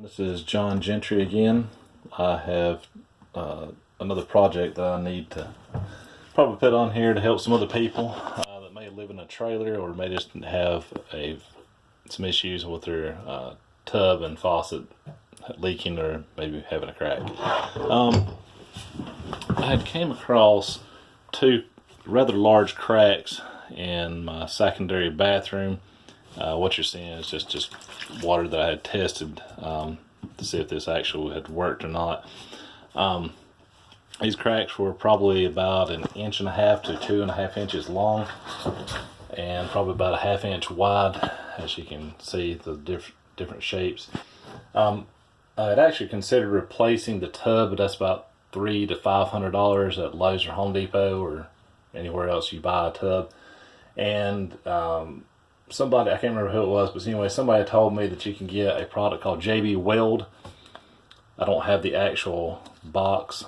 This is John Gentry again. I have another project that I need to probably put on here to help some other people that may live in a trailer or may just have some issues with their tub and faucet leaking or maybe having a crack. I had came across two rather large cracks in my secondary bathroom. What you're seeing is just water that I had tested to see if this actually had worked or not. These cracks were probably about 1.5 inches to 2.5 inches long, and probably about 1/2 inch wide, as you can see the different shapes. I had actually considered replacing the tub, but that's about $300 to $500 at Lowe's or Home Depot or anywhere else you buy a tub. And somebody, I can't remember who it was, but anyway, somebody told me that you can get a product called JB Weld. I don't have the actual box.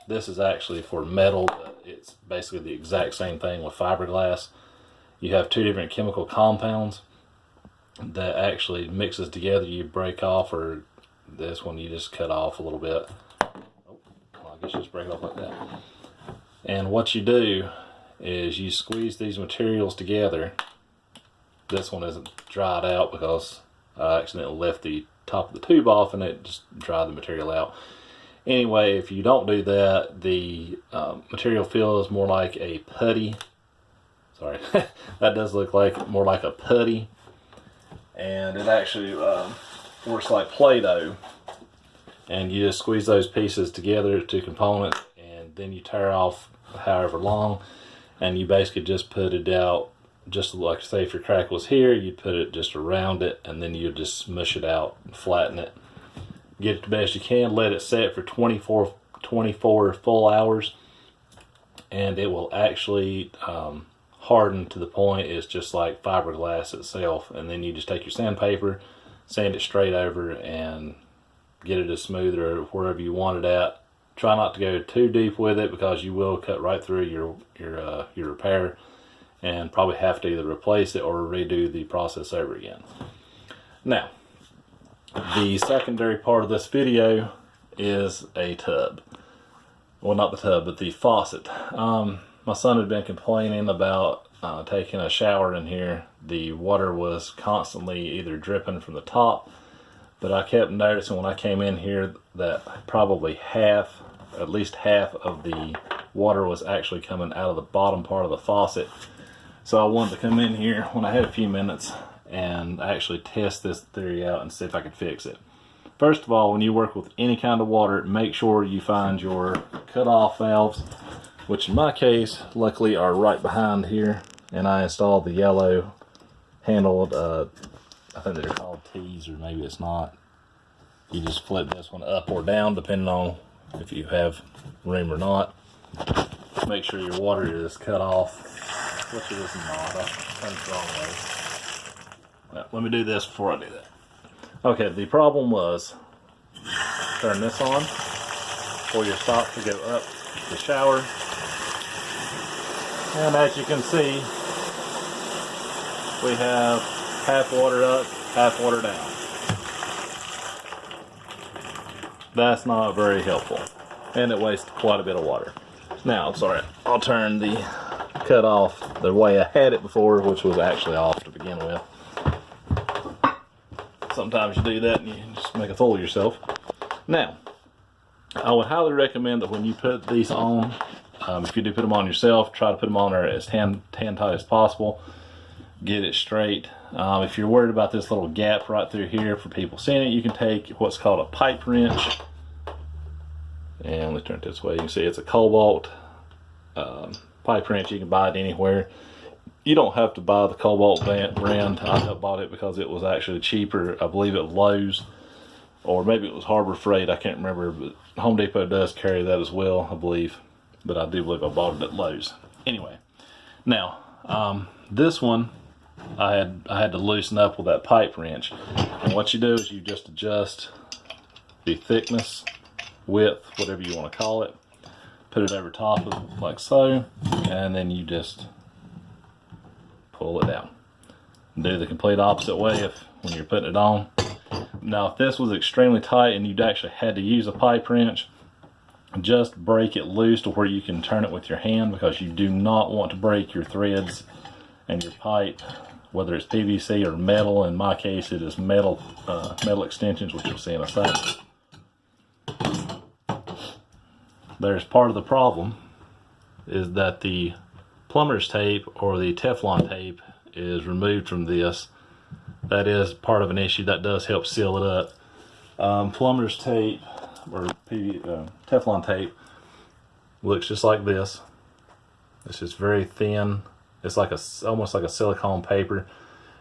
This is actually for metal, but it's basically the exact same thing with fiberglass. You have two different chemical compounds that actually mixes together. You break off, or this one you just cut off a little bit. Oh, well, I guess you just break it off like that. And what you do is you squeeze these materials together. This one isn't dried out because I accidentally left the top of the tube off and it just dried the material out. Anyway, if you don't do that, the material feels more like a putty. Sorry, that does look like more like a putty, and it actually works like Play-Doh. And you just squeeze those pieces together to components, and then you tear off however long, and you basically just put it out, just like, say if your crack was here, you put it just around it, and then you just smush it out and flatten it. Get it the best you can, let it set for 24 full hours, and it will actually harden to the point it's just like fiberglass itself. And then you just take your sandpaper, sand it straight over, and get it as smooth or wherever you want it at. Try not to go too deep with it because you will cut right through your repair, and probably have to either replace it or redo the process over again. Now, the secondary part of this video is a tub. Well, not the tub, but the faucet. My son had been complaining about taking a shower in here. The water was constantly either dripping from the top, but I kept noticing when I came in here that probably at least half of the water was actually coming out of the bottom part of the faucet. So I wanted to come in here when I had a few minutes and actually test this theory out and see if I could fix it. First of all, when you work with any kind of water, make sure you find your cutoff valves, which in my case, luckily are right behind here. And I installed the yellow handled, I think they're called T's, or maybe it's not. You just flip this one up or down, depending on if you have room or not. Make sure your water is cut off, which it is not. I turned it the wrong way. Well, let me do this before I do that. Okay, the problem was, turn this on for your stop to go up the shower. And as you can see, we have half water up, half water down. That's not very helpful, and it wastes quite a bit of water. Now, I'm sorry, I'll turn the cut off the way I had it before, which was actually off to begin with. Sometimes you do that and you just make a fool of yourself. Now, I would highly recommend that when you put these on, if you do put them on yourself, try to put them on there as hand tight as possible. Get it straight. If you're worried about this little gap right through here for people seeing it, you can take what's called a pipe wrench. And let me turn it this way. You can see it's a Cobalt pipe wrench. You can buy it anywhere. You don't have to buy the Cobalt brand. I bought it because it was actually cheaper. I believe at Lowe's, or maybe it was Harbor Freight. I can't remember, but Home Depot does carry that as well, I believe. But I do believe I bought it at Lowe's. Anyway, now this one I had to loosen up with that pipe wrench. And what you do is you just adjust the thickness, width, whatever you want to call it. Put it over top of it like so, and then you just pull it down. Do the complete opposite way when you're putting it on. Now, if this was extremely tight and you'd actually had to use a pipe wrench, just break it loose to where you can turn it with your hand, because you do not want to break your threads and your pipe, whether it's PVC or metal. In my case, it is metal extensions, which you'll see in a second. There's part of the problem is that the plumber's tape or the Teflon tape is removed from this. That is part of an issue. That does help seal it up. Plumber's tape or Teflon tape looks just like this. It's just very thin. It's like almost like a silicone paper.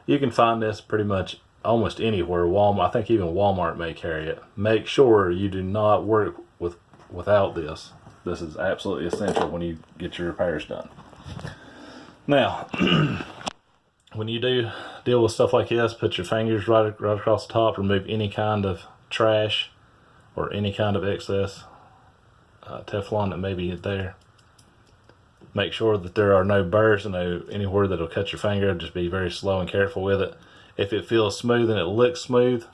You can find this pretty much almost anywhere. Walmart, I think even Walmart may carry it. Make sure you do not work without this. This is absolutely essential when you get your repairs done. Now, when you do deal with stuff like this, put your fingers right across the top. Remove any kind of trash or any kind of excess Teflon that may be there. Make sure that there are no burrs and anywhere that'll cut your finger. Just be very slow and careful with it. If it feels smooth and it looks smooth,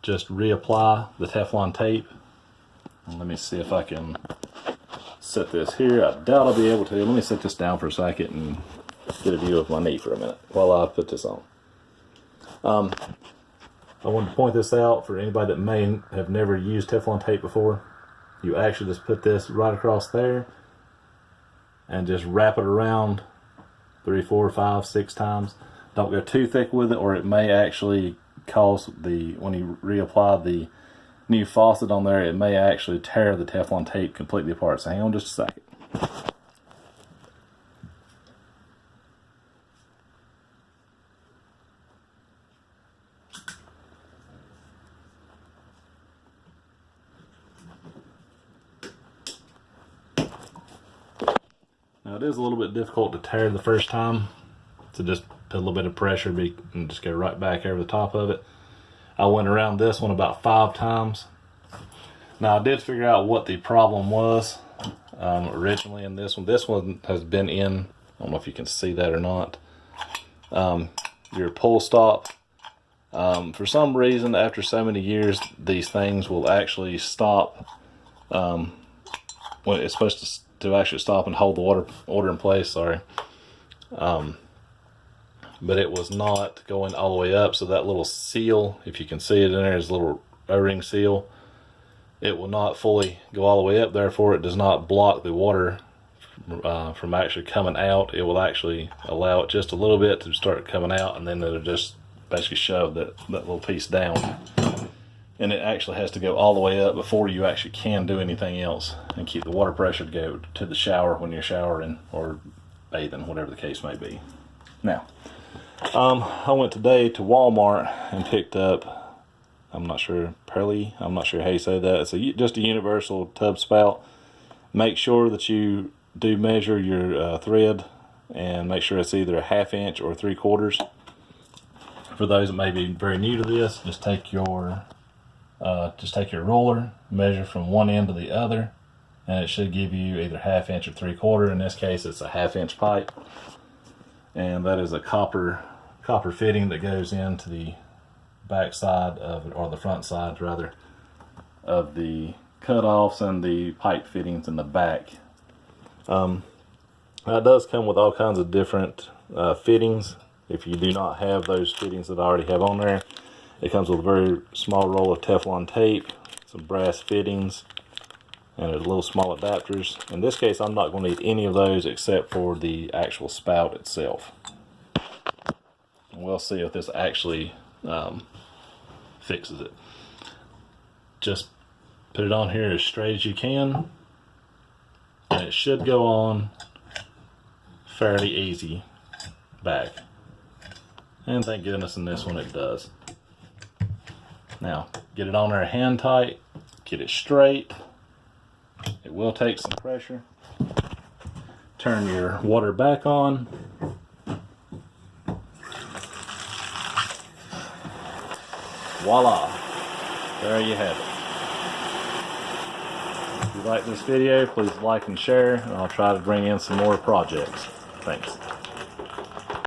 just reapply the Teflon tape. Let me see if I can set this here. I doubt I'll be able to. Let me set this down for a second and get a view of my knee for a minute while I put this on. I wanted to point this out for anybody that may have never used Teflon tape before. You actually just put this right across there and just wrap it around 3, 4, 5, 6 times. Don't go too thick with it, or it may actually cause when you reapply the new faucet on there, it may actually tear the Teflon tape completely apart. So hang on just a second. Now it is a little bit difficult to tear the first time, so just put a little bit of pressure and just go right back over the top of it. I went around this one about 5 times. Now I did figure out what the problem was originally in this one. This one has been in, I don't know if you can see that or not, your pull stop. For some reason, after so many years, these things will actually stop when it's supposed to actually stop and hold the water in place, sorry. But it was not going all the way up, so that little seal, if you can see it in there, is a little O-ring seal. It will not fully go all the way up, therefore it does not block the water from actually coming out. It will actually allow it just a little bit to start coming out, and then it'll just basically shove that little piece down. And it actually has to go all the way up before you actually can do anything else and keep the water pressure to go to the shower when you're showering or bathing, whatever the case may be. Now, I went today to Walmart and picked up, I'm not sure, Pearly, I'm not sure how you say that. It's just a universal tub spout. Make sure that you do measure your thread and make sure it's either a 1/2 inch or 3/4. For those that may be very new to this, just take your ruler, measure from one end to the other, and it should give you either 1/2 inch or 3/4. In this case, it's a 1/2 inch pipe, and that is a copper fitting that goes into the back side of it, or the front sides rather, of the cutoffs and the pipe fittings in the back. That does come with all kinds of different fittings. If you do not have those fittings that I already have on there, it comes with a very small roll of Teflon tape, some brass fittings, and a little small adapters. In this case, I'm not going to need any of those except for the actual spout itself. And we'll see if this actually fixes it. Just put it on here as straight as you can, and it should go on fairly easy back. And thank goodness in this one it does. Now, get it on there hand tight, get it straight. It will take some pressure. Turn your water back on. Voila, there you have it. If you like this video, please like and share, and I'll try to bring in some more projects. Thanks.